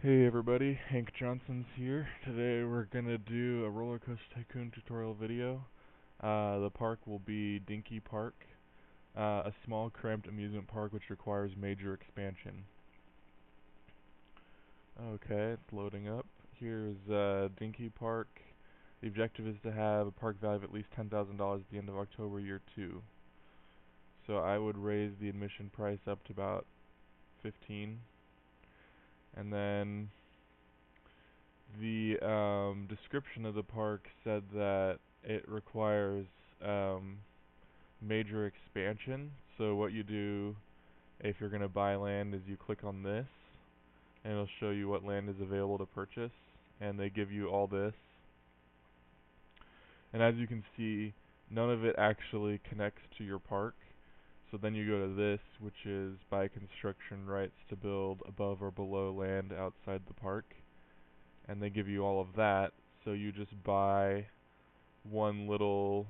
Hey everybody, Hank Johnson's here. Today we're gonna do a Roller Coaster Tycoon tutorial video. The park will be Dinky Park, a small cramped amusement park which requires major expansion. Okay, it's loading up. Here's Dinky Park. The objective is to have a park value of at least $10,000 at the end of October year 2. So I would raise the admission price up to about 15, and then the description of the park said that it requires major expansion. So what you do if you're going to buy land is you click on this, and it'll show you what land is available to purchase, and they give you all this. And as you can see, none of it actually connects to your park. So then you go to this, which is buy construction rights to build above or below land outside the park, and they give you all of that. So you just buy one little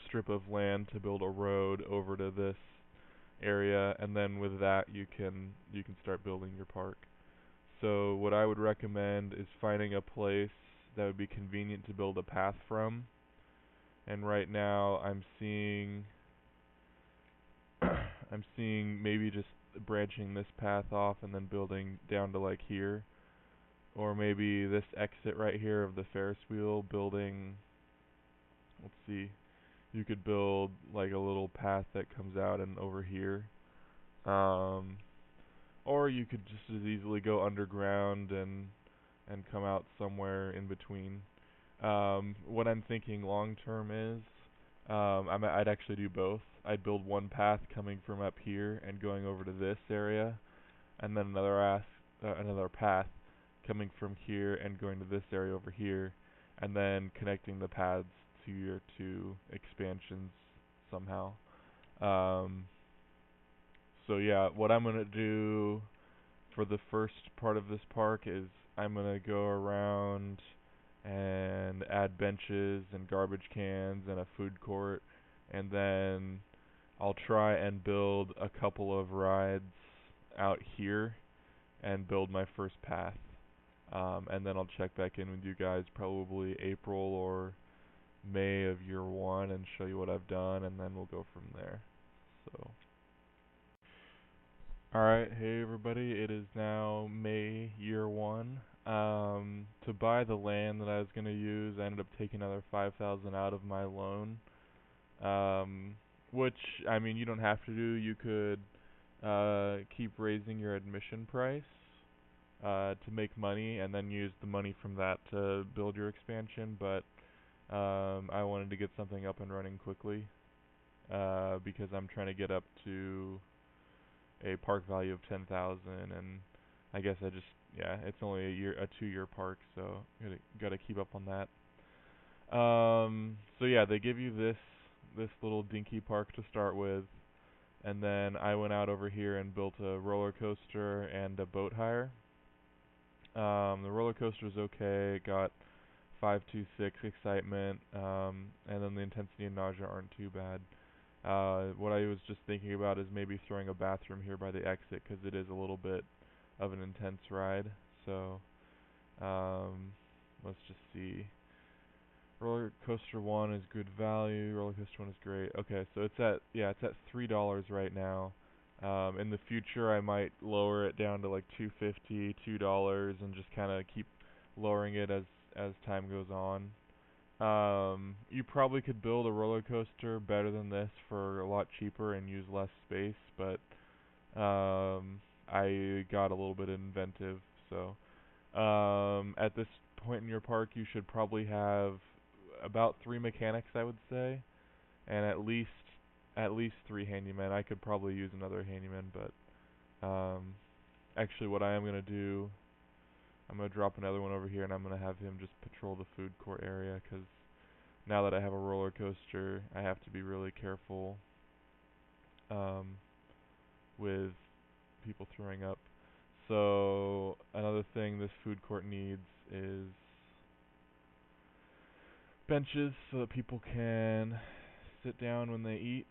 strip of land to build a road over to this area, and then with that you can start building your park. So what I would recommend is finding a place that would be convenient to build a path from. And right now I'm seeing I'm seeing maybe just branching this path off and then building down to like here, or maybe this exit right here of the Ferris wheel, building, let's see, you could build like a little path that comes out and over here. Or you could just as easily go underground and come out somewhere in between. What I'm thinking long term is I'd actually do both. I'd build one path coming from up here and going over to this area, and then another path coming from here and going to this area over here, and then connecting the paths to your two expansions somehow. Um, so yeah, what I'm gonna do for the first part of this park is I'm gonna go around and add benches and garbage cans and a food court, and then I'll try and build a couple of rides out here and build my first path. And then I'll check back in with you guys probably April or May of year 1 and show you what I've done, and then we'll go from there. So, alright, hey everybody, it is now May year 1. To buy the land that I was going to use, I ended up taking another $5,000 out of my loan. Which, I mean, you don't have to do. You could keep raising your admission price to make money, and then use the money from that to build your expansion. But I wanted to get something up and running quickly because I'm trying to get up to a park value of 10,000, and I guess it's only a 2-year park, so gotta keep up on that. So yeah, they give you this little dinky park to start with, and then I went out over here and built a roller coaster and a boat hire. The roller coaster's okay, it got 526 excitement, and then the intensity and nausea aren't too bad. What I was just thinking about is maybe throwing a bathroom here by the exit, because it is a little bit of an intense ride. So, let's just see. Roller Coaster 1 is good value. Roller Coaster 1 is great. Okay, so it's at $3 right now. In the future, I might lower it down to like $2.50, $2, and just kind of keep lowering it as time goes on. You probably could build a roller coaster better than this for a lot cheaper and use less space, but I got a little bit inventive. So at this point in your park, you should probably have about 3 mechanics, I would say, and at least 3 handymen. I could probably use another handyman, but actually what I am going to do, I'm going to drop another one over here, and I'm going to have him just patrol the food court area, because now that I have a roller coaster, I have to be really careful with people throwing up. So another thing this food court needs is benches so that people can sit down when they eat.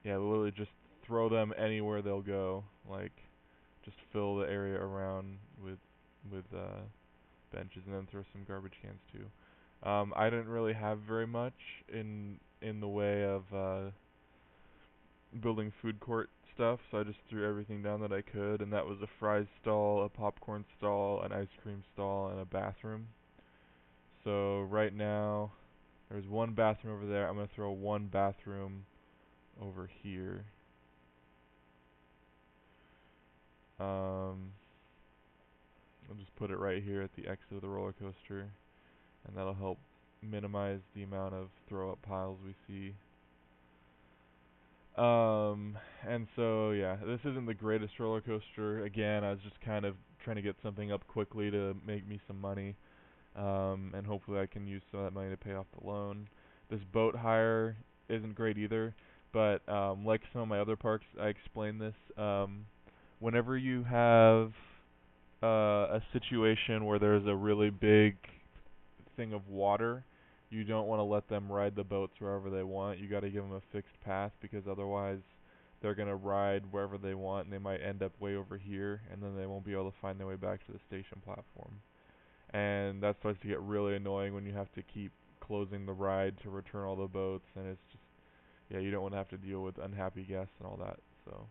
Yeah, literally just throw them anywhere they'll go. Like, just fill the area around with benches, and then throw some garbage cans too. I didn't really have very much in the way of building food court stuff, so I just threw everything down that I could, and that was a fries stall, a popcorn stall, an ice cream stall, and a bathroom. So right now, there's one bathroom over there. I'm gonna throw one bathroom over here. I'll just put it right here at the exit of the roller coaster, and that'll help minimize the amount of throw up piles we see. And so yeah, this isn't the greatest roller coaster. Again, I was just kind of trying to get something up quickly to make me some money. And hopefully I can use some of that money to pay off the loan. This boat hire isn't great either, but like some of my other parks, I explained this. Whenever you have a situation where there's a really big thing of water, you don't want to let them ride the boats wherever they want. You got to give them a fixed path, because otherwise they're going to ride wherever they want, and they might end up way over here, and then they won't be able to find their way back to the station platform. And that starts to get really annoying when you have to keep closing the ride to return all the boats, and it's just, yeah, you don't want to have to deal with unhappy guests and all that. So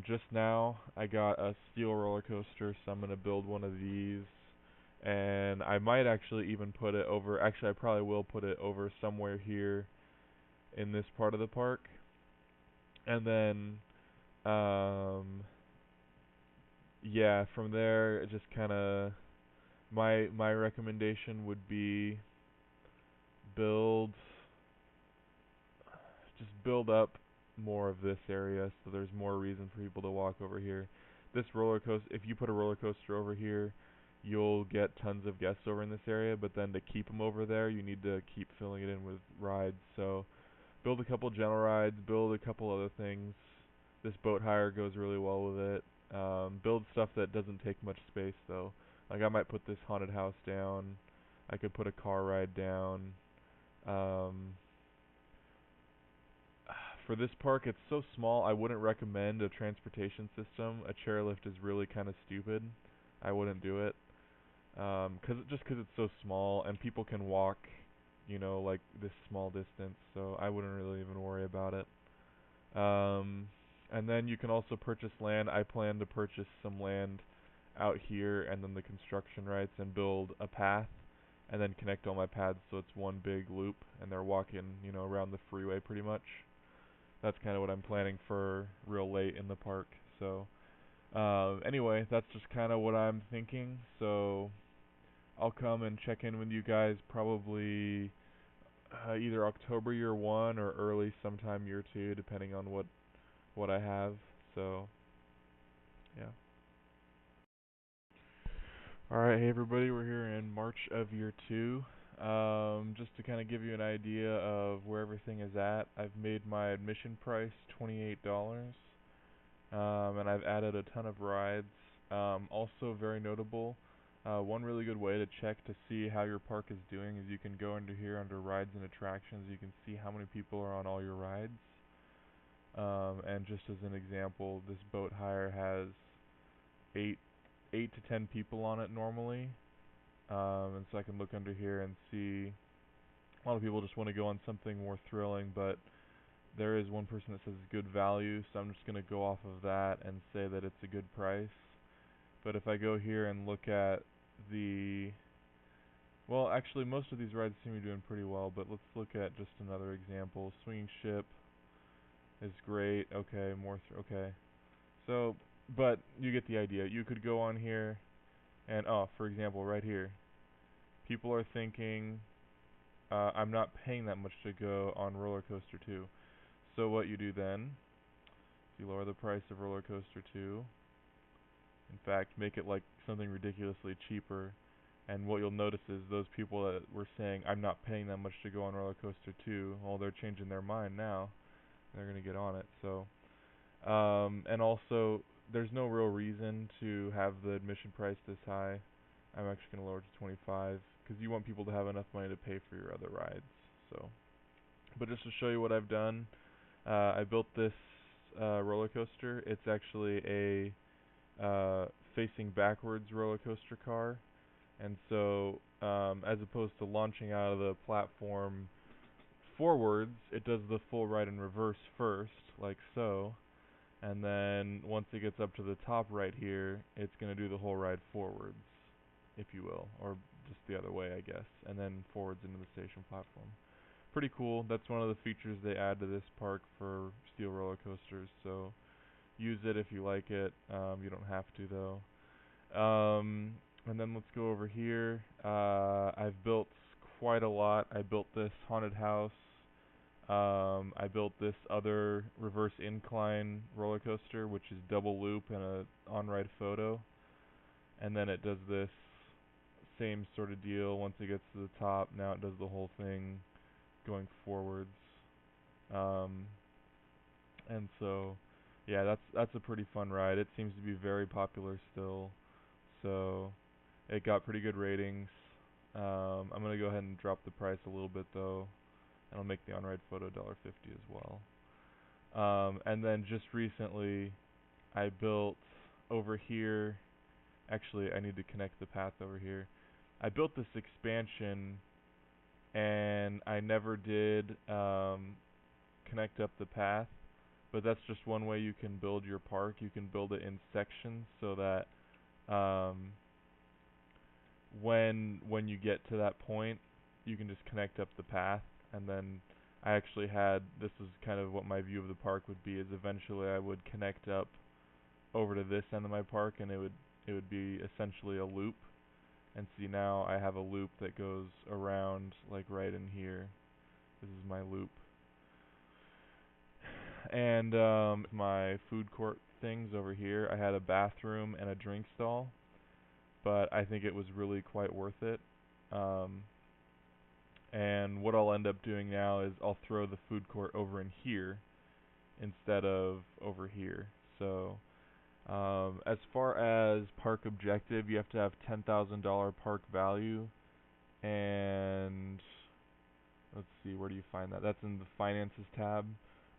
just now I got a steel roller coaster, so I'm gonna build one of these, and I might actually even put it over. Actually, I probably will put it over somewhere here in this part of the park, and then yeah, from there it just kind of, my recommendation would be build just build up more of this area so there's more reason for people to walk over here. This roller coaster, if you put a roller coaster over here, you'll get tons of guests over in this area, but then to keep them over there, you need to keep filling it in with rides. So build a couple general rides, build a couple other things. This boat hire goes really well with it. Build stuff that doesn't take much space though. Like I might put this haunted house down. I could put a car ride down. Um, for this park, it's so small, I wouldn't recommend a transportation system. A chairlift is really kind of stupid. I wouldn't do it. Just 'cause it's so small and people can walk, like this small distance, so I wouldn't really even worry about it. And then you can also purchase land. I plan to purchase some land out here and then the construction rights and build a path and then connect all my paths so it's one big loop and they're walking, around the freeway pretty much. That's kind of what I'm planning for real late in the park. So, anyway, that's just kind of what I'm thinking. So, I'll come and check in with you guys probably either October year one or early sometime year two, depending on what I have. So, yeah. Alright, hey everybody, we're here in March of year two. Just to kind of give you an idea of where everything is at, I've made my admission price $28, and I've added a ton of rides. Also very notable, one really good way to check to see how your park is doing is you can go under here under rides and attractions. You can see how many people are on all your rides. And just as an example, this boat hire has 8 8 to 10 people on it normally. And so I can look under here and see a lot of people just want to go on something more thrilling, but there is one person that says it's good value, so I'm just going to go off of that and say that it's a good price. But if I go here and look at well, actually most of these rides seem to be doing pretty well, but let's look at just another example. Swinging ship is great. Okay, okay. So, but you get the idea. You could go on here and, for example, right here, people are thinking, I'm not paying that much to go on Roller Coaster 2. So what you do then, you lower the price of Roller Coaster 2. In fact, make it like something ridiculously cheaper. And what you'll notice is those people that were saying, I'm not paying that much to go on Roller Coaster 2, well, they're changing their mind now. They're going to get on it. So, and also, there's no real reason to have the admission price this high. I'm actually going to lower it to 25 because you want people to have enough money to pay for your other rides. So, but just to show you what I've done, I built this roller coaster. It's actually a facing backwards roller coaster car, and so as opposed to launching out of the platform forwards, it does the full ride in reverse first, like so, and then once it gets up to the top right here, it's going to do the whole ride forwards, if you will, or just the other way, I guess, and then forwards into the station platform. Pretty cool. That's one of the features they add to this park for steel roller coasters, so use it if you like it. You don't have to, though. And then let's go over here. I've built quite a lot. I built this haunted house. I built this other reverse incline roller coaster, which is double loop and a on-ride photo. And then it does this same sort of deal. Once it gets to the top, now it does the whole thing going forwards. Um, and so, yeah, that's a pretty fun ride. It seems to be very popular still. So it got pretty good ratings. I'm gonna go ahead and drop the price a little bit though, and I'll make the on-ride photo $1.50 as well. And then just recently, I built over here. Actually, I need to connect the path over here. I built this expansion, and I never did connect up the path. But that's just one way you can build your park. You can build it in sections so that um, when you get to that point, you can just connect up the path. And then I actually had, this is kind of what my view of the park would be, is eventually I would connect up over to this end of my park, and it would be essentially a loop. And see, now I have a loop that goes around like right in here. This is my loop. And my food court things over here, I had a bathroom and a drink stall, but I think it was really quite worth it. Um, and what I'll end up doing now is I'll throw the food court over in here instead of over here. So as far as park objective, you have to have $10,000 park value, and let's see, where do you find that? That's in the finances tab.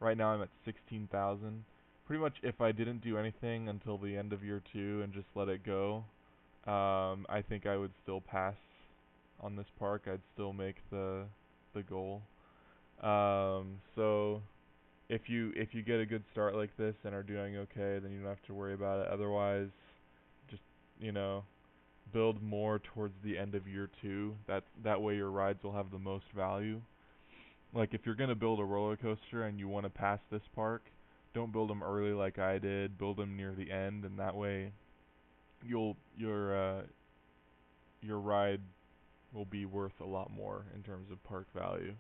Right now I'm at 16,000. Pretty much if I didn't do anything until the end of year 2 and just let it go, I think I would still pass on this park. I'd still make the goal. So if you get a good start like this and are doing okay, then you don't have to worry about it. Otherwise, just you know, build more towards the end of year 2. That way your rides will have the most value. Like if you're gonna build a roller coaster and you want to pass this park, don't build them early like I did. Build them near the end, and that way you'll your ride will be worth a lot more in terms of park value.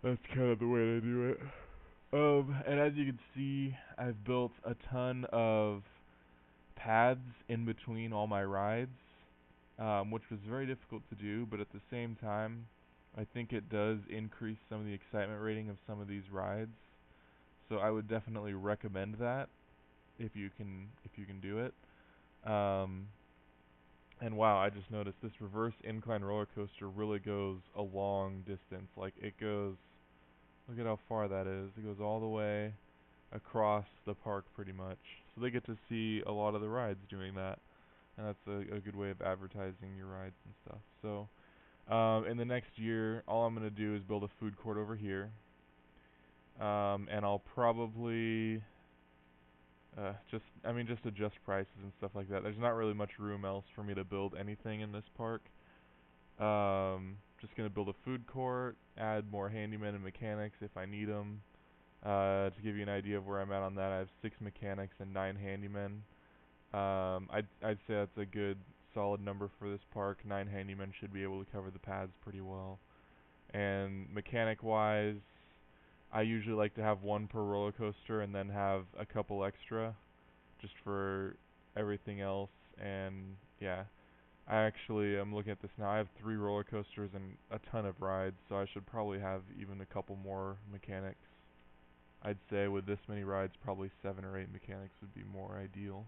That's kind of the way to do it. And as you can see, I've built a ton of paths in between all my rides, which was very difficult to do, but at the same time, I think it does increase some of the excitement rating of some of these rides. So I would definitely recommend that if you can do it. Um, and wow, I just noticed this reverse incline roller coaster really goes a long distance. Like it goes, look at how far that is. It goes all the way across the park pretty much. So they get to see a lot of the rides doing that. And that's a good way of advertising your rides and stuff. So in the next year, all I'm going to do is build a food court over here. And I'll probably just adjust prices and stuff like that. There's not really much room else for me to build anything in this park. Just going to build a food court, add more handymen and mechanics if I need them. To give you an idea of where I'm at on that, I have 6 mechanics and 9 handymen. I'd say that's a good solid number for this park. 9 handymen should be able to cover the paths pretty well. And mechanic wise, I usually like to have 1 per roller coaster and then have a couple extra just for everything else. And yeah, I'm looking at this now. I have 3 roller coasters and a ton of rides, so I should probably have even a couple more mechanics. I'd say with this many rides, probably 7 or 8 mechanics would be more ideal.